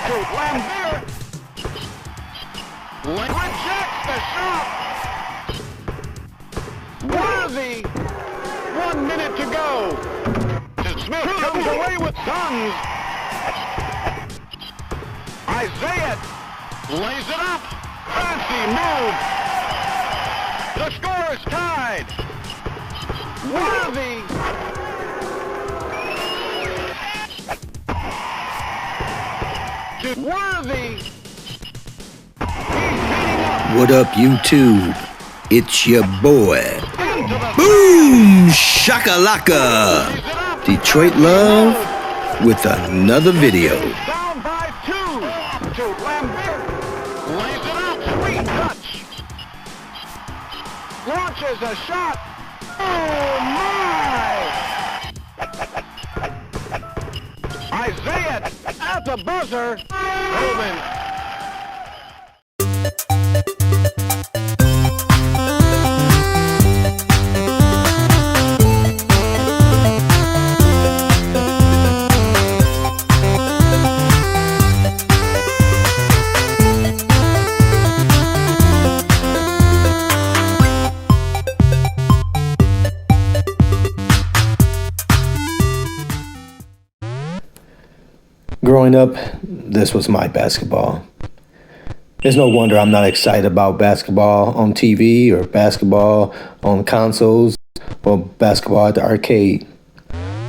Lambeer rejects the shot. Worthy. 1 minute to go. Smith comes away with tons. Isaiah lays it up. Fancy move. The score is tied. Worthy. Worthy. What up, YouTube? It's your boy. Boom! Shakalaka! Detroit Love with another video. Down by 2 to Lambert. Lays it up. Sweet touch. Launches a shot. Oh my! Isaiah at the buzzer. Holman. Growing up, this was my basketball. There's no wonder I'm not excited about basketball on TV or basketball on consoles or basketball at the arcade.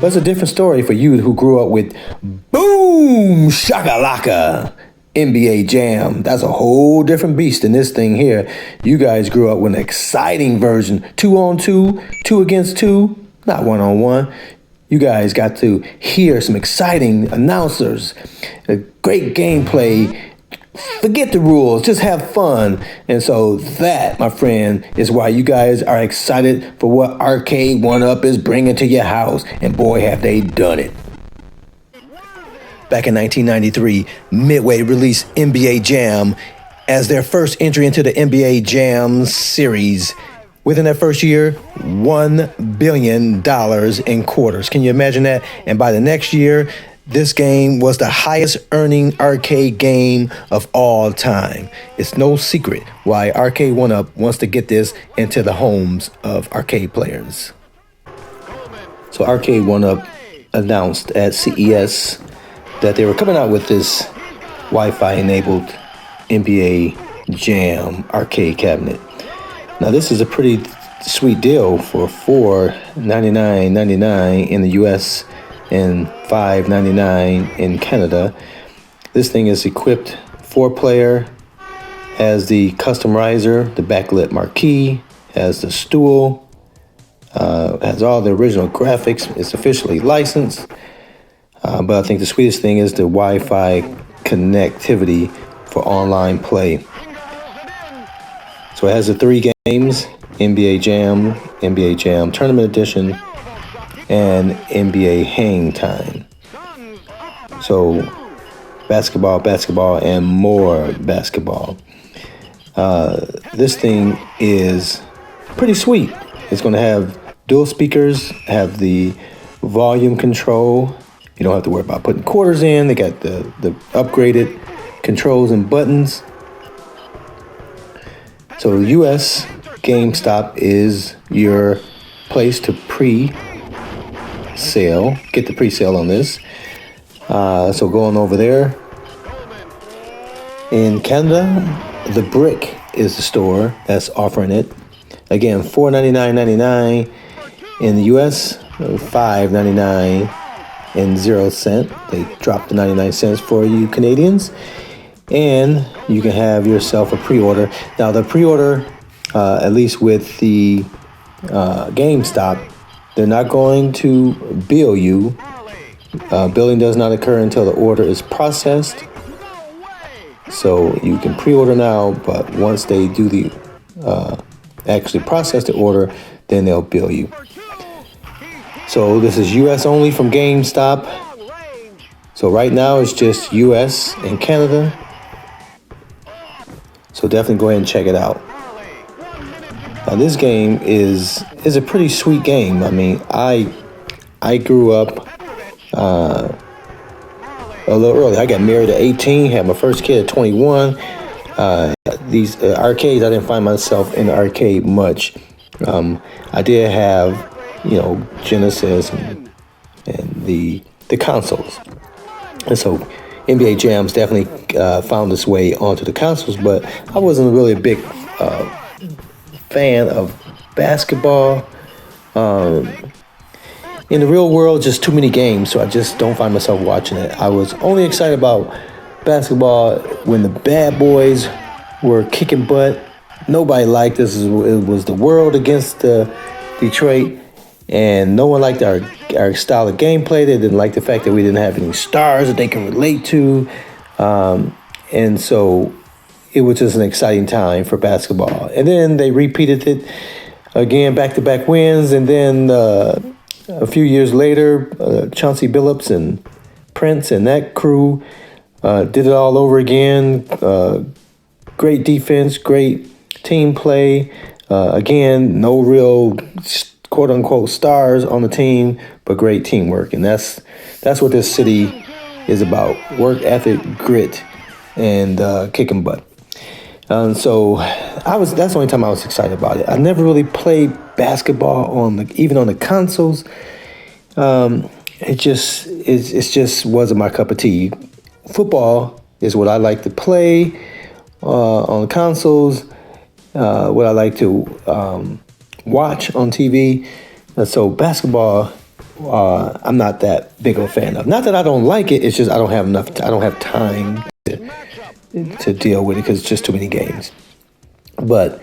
But it's a different story for you who grew up with Boom Shakalaka, NBA Jam. That's a whole different beast than this thing here. You guys grew up with an exciting version, 2-on-2, 2 against 2, not 1-on-1. You guys got to hear some exciting announcers, a great gameplay. Forget the rules, just have fun. And so that, my friend, is why you guys are excited for what Arcade1UP is bringing to your house. And boy, have they done it. Back in 1993, Midway released NBA Jam as their first entry into the NBA Jam series. Within that first year, $1 billion in quarters. Can you imagine that? And by the next year, this game was the highest earning arcade game of all time. It's no secret why Arcade1UP wants to get this into the homes of arcade players. So Arcade1UP announced at CES that they were coming out with this Wi-Fi enabled NBA Jam arcade cabinet. Now this is a pretty sweet deal for $499.99 in the US and $599 in Canada. This thing is equipped 4-player, has the custom riser, the backlit marquee, has the stool, has all the original graphics. It's officially licensed. But I think the sweetest thing is the Wi-Fi connectivity for online play. So it has the 3 games, NBA Jam Tournament Edition, and NBA Hang Time. So basketball, and more basketball. This thing is pretty sweet. It's going to have dual speakers, have the volume control. You don't have to worry about putting quarters in. They got the upgraded controls and buttons. So US GameStop is your place to pre-sale. Get the pre-sale on this. So going over there. In Canada, The Brick is the store that's offering it. Again, $499.99 in the US, $5.99 and 0 cent. They dropped the 99 cents for you Canadians. And you can have yourself a pre-order. Now the pre-order, at least with the GameStop, they're not going to bill you. Billing does not occur until the order is processed. So you can pre-order now, but once they do the actually process the order, then they'll bill you. So this is US only from GameStop. So right now it's just US and Canada. So definitely go ahead and check it out. Now this game is a pretty sweet game. I mean, I grew up a little early. I got married at 18, had my first kid at 21. These arcades, I didn't find myself in the arcade much. I did have, Genesis and the consoles. And so NBA Jams definitely found its way onto the consoles, but I wasn't really a big fan of basketball. In the real world, just too many games, so I just don't find myself watching it. I was only excited about basketball when the bad boys were kicking butt. Nobody liked this. It was the world against Detroit, and no one liked our style of gameplay. They didn't like the fact that we didn't have any stars that they can relate to. And so it was just an exciting time for basketball. And then they repeated it again, back-to-back wins, and then a few years later, Chauncey Billups and Prince and that crew did it all over again. Great defense, great team play. Again, no real quote-unquote stars on the team, but great teamwork. And that's what this city is about: work ethic, grit, and kicking butt. So that's the only time I was excited about it. I never really played basketball even on the consoles. It just wasn't my cup of tea. Football is what I like to play on the consoles. What I like to watch on TV. So basketball, I'm not that big of a fan of. Not that I don't like it. It's just I don't have time to deal with it because it's just too many games. But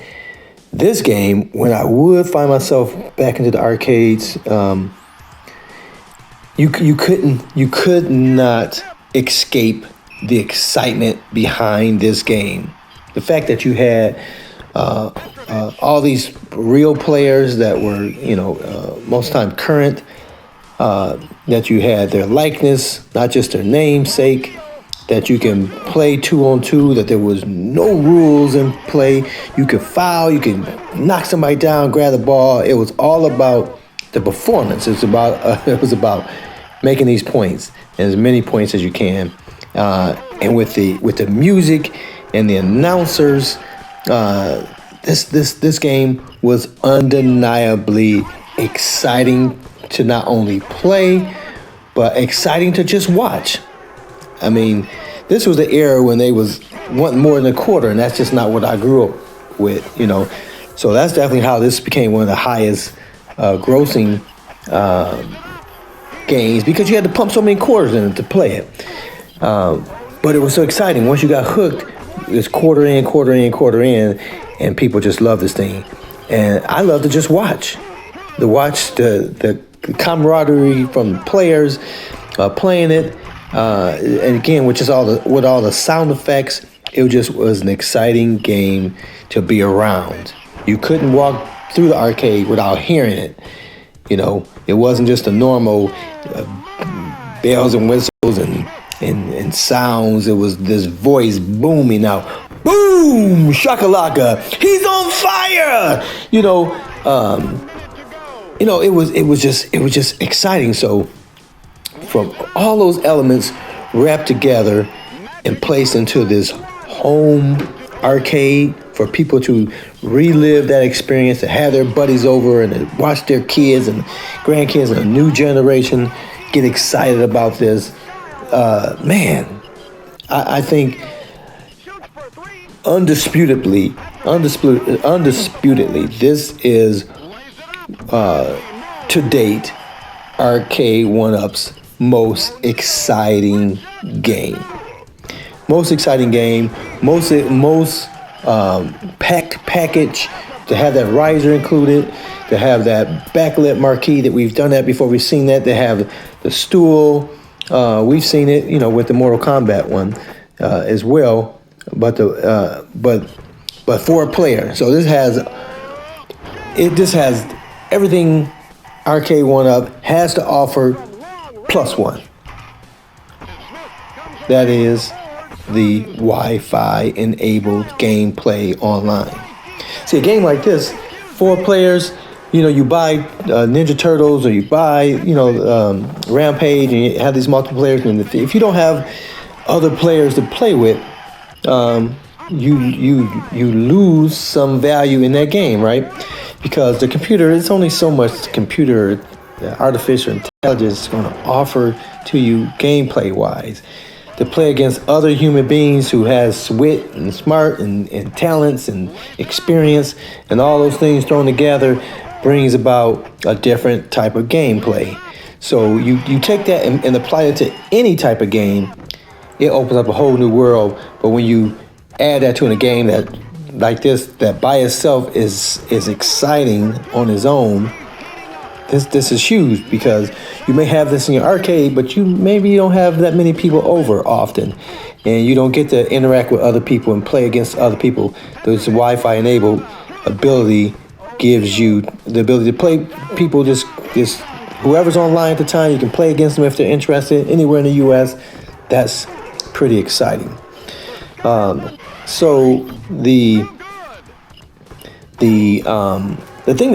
this game, when I would find myself back into the arcades, you could not escape the excitement behind this game. The fact that you had all these real players that were, most time current, that you had their likeness, not just their namesake, that you can play 2-on-2, that there was no rules in play. You could foul, you could knock somebody down, grab the ball. It was all about the performance. It was about making these points, and as many points as you can. And with the music and the announcers, this game was undeniably exciting to not only play, but exciting to just watch. I mean, this was the era when they was wanting more than a quarter, and that's just not what I grew up with, So that's definitely how this became one of the highest grossing games, because you had to pump so many quarters in it to play it. But it was so exciting. Once you got hooked, it's quarter in, and people just love this thing. And I love to just watch. The camaraderie from the players playing it. And again, with all the sound effects, it just was an exciting game to be around. You couldn't walk through the arcade without hearing it. It wasn't just a normal bells and whistles and sounds. It was this voice booming out. Boom! Shakalaka! He's on fire! It was just exciting. So from all those elements wrapped together and placed into this home arcade for people to relive that experience, to have their buddies over and to watch their kids and grandkids and a new generation get excited about this. I think undisputedly, this is to date Arcade1UP's most exciting game. Most packed package, to have that riser included, to have that backlit marquee that we've done that before. We've seen that. They have the stool. We've seen it, with the Mortal Kombat one as well. But for a player, so this has everything Arcade1UP has to offer plus one. That is the Wi-Fi enabled gameplay online. See, a game like this, 4 players, you buy Ninja Turtles or you buy, Rampage, and you have these multiplayers, and if you don't have other players to play with, you lose some value in that game, right? Because the computer, it's only so much computer artificial intelligence is going to offer to you gameplay wise. To play against other human beings who has wit and smart and talents and experience and all those things thrown together brings about a different type of gameplay. So you take that and apply it to any type of game, it opens up a whole new world. But when you add that to a game that like this, that by itself is exciting on its own, this is huge, because you may have this in your arcade, but you don't have that many people over often, and you don't get to interact with other people and play against other people. This Wi-Fi enabled ability gives you the ability to play people, just whoever's online at the time, you can play against them if they're interested anywhere in the U.S. That's pretty exciting. So the thing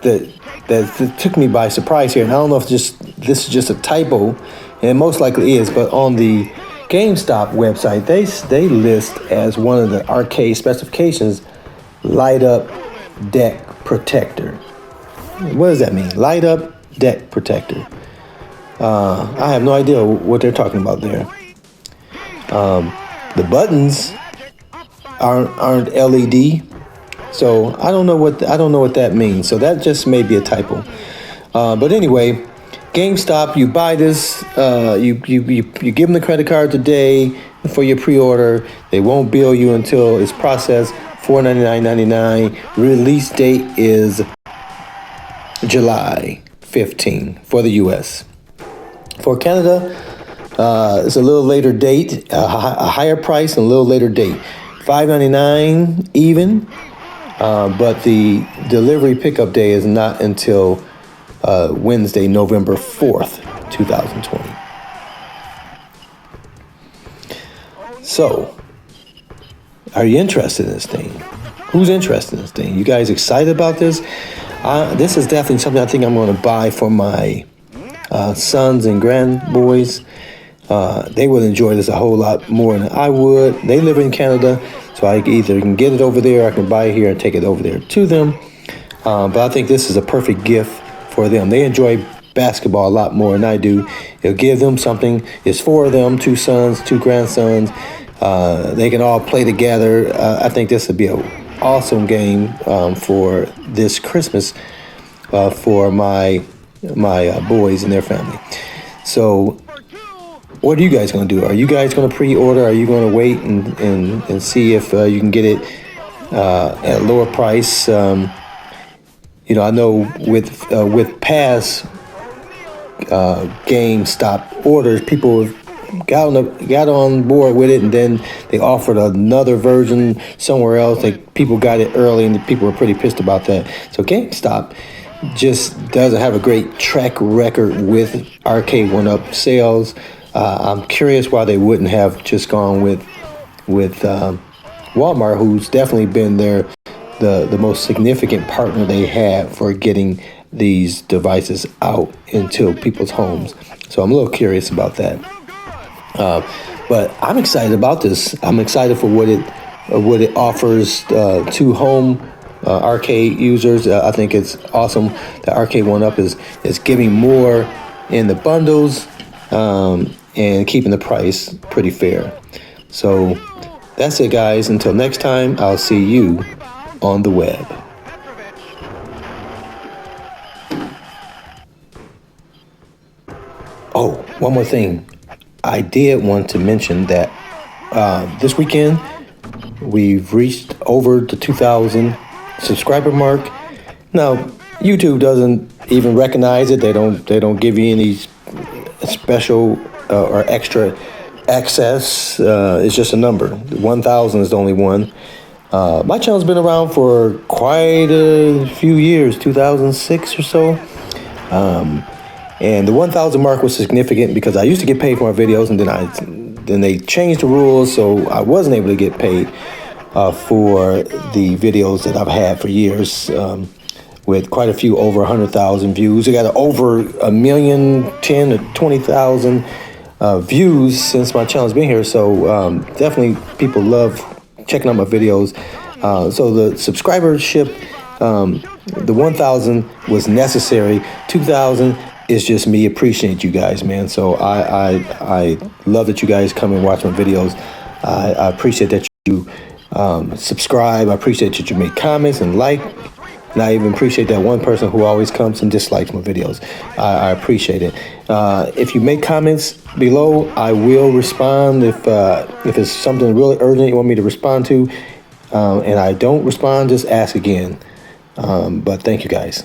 that took me by surprise here, and I don't know if this is just a typo, and it most likely is, but on the GameStop website, they list as one of the arcade specifications, light up deck protector. What does that mean? Light up deck protector. I have no idea what they're talking about there. The buttons aren't LED. So I don't know what that means. So that just may be a typo. But anyway, GameStop, you buy this, you give them the credit card today for your pre-order. They won't bill you until it's processed. $499.99. Release date is July 15 for the U.S. For Canada, it's a little later date, a higher price and a little later date. $5.99 even. But the delivery pickup day is not until Wednesday, November 4th, 2020. So, are you interested in this thing? Who's interested in this thing? You guys excited about this? This is definitely something I think I'm going to buy for my sons and grandboys. They would enjoy this a whole lot more than I would. They live in Canada, so I either can get it over there or I can buy it here and take it over there to them. But I think this is a perfect gift for them. They enjoy basketball a lot more than I do. It'll give them something. It's for them, 2 sons, 2 grandsons. They can all play together. I think this would be an awesome game for this Christmas for my boys and their family. So what are you guys going to do? Are you guys going to pre-order? Are you going to wait and see if you can get it at a lower price? I know with past GameStop orders, people got on board with it, and then they offered another version somewhere else. People got it early, and people were pretty pissed about that. So GameStop just doesn't have a great track record with Arcade1UP sales. I'm curious why they wouldn't have just gone with Walmart, who's definitely been the most significant partner they have for getting these devices out into people's homes. So I'm a little curious about that. But I'm excited about this. I'm excited for what it offers to home arcade users. I think it's awesome that Arcade1UP is giving more in the bundles and keeping the price pretty fair. So that's it, guys. Until next time, I'll see you on the web. Oh, one more thing. I did want to mention that this weekend we've reached over the 2,000 subscriber mark. Now, YouTube doesn't even recognize it. They don't give you any special or extra access. It's just a number. 1,000 is the only one. My channel's been around for quite a few years, 2006 or so. And the 1,000 mark was significant because I used to get paid for my videos, and then they changed the rules, so I wasn't able to get paid for the videos that I've had for years. with quite a few over 100,000 views. We got over 1,010,000 to 20,000 views since my channel's been here. So definitely people love checking out my videos. So the subscribership, the 1,000 was necessary. 2,000 is just me appreciate you guys, man. So I love that you guys come and watch my videos. I appreciate that you subscribe. I appreciate that you make comments and like. And I even appreciate that one person who always comes and dislikes my videos. I appreciate it. If you make comments below, I will respond. If it's something really urgent you want me to respond to, and I don't respond, just ask again. But thank you guys.